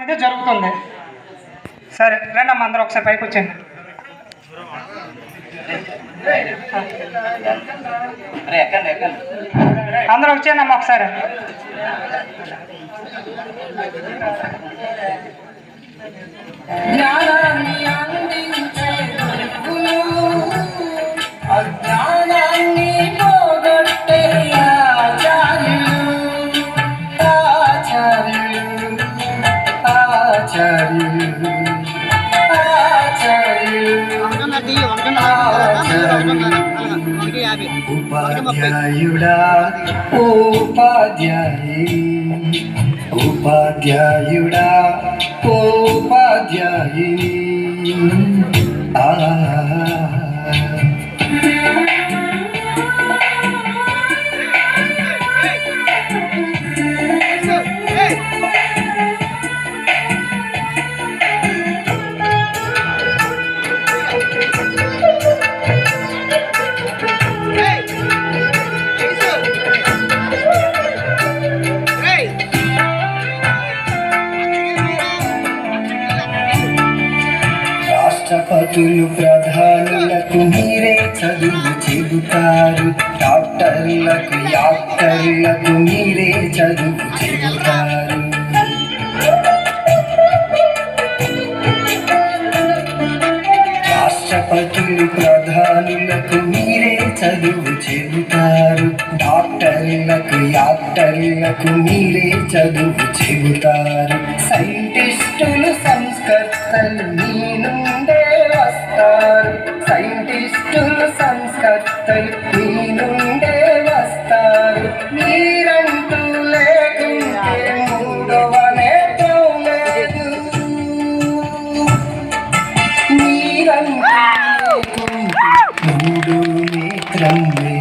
ఇది జరుగుతుంది. సరే రండమ్మా, అందరూ ఒకసారి పైకి వచ్చేయండి. అందరూ వచ్చేయండి అమ్మా ఒకసారి. జ్ఞానాన్ని అందించే గురువులు, అజ్ఞానాన్ని పోగొట్టే ఆచార్యులు, ఆచార్యులు, ఆచార్యులు, ఉపాధ్యాయుడా ఉపాధ్యాయి, ఉపాధ్యాయుడా ఉపాధ్యాయిని. రాష్ట్రపతులు ప్రధానులకు మీరే చదువు చెబుతారు, డాక్టర్లకు యాక్టర్లకు మీరే చదువు చెబుతారు. రాష్ట్రపతులు ప్రధానులకు మీరే చదువు చెబుతారు, డాక్టర్లకు యాక్టర్లకు మీరే చదువు చెబుతారు. సైంటిస్టులు సంస్కర్తలు మీ నుండే వస్తారు, సైంటిస్టులు సంస్కర్తలు మీ నుండే వస్తారు. మీరంటూ లేకుంటే మూడవ నేత్రం లేదు, మీరంటూ లేకుంటే మూడో నేత్రం లేదు.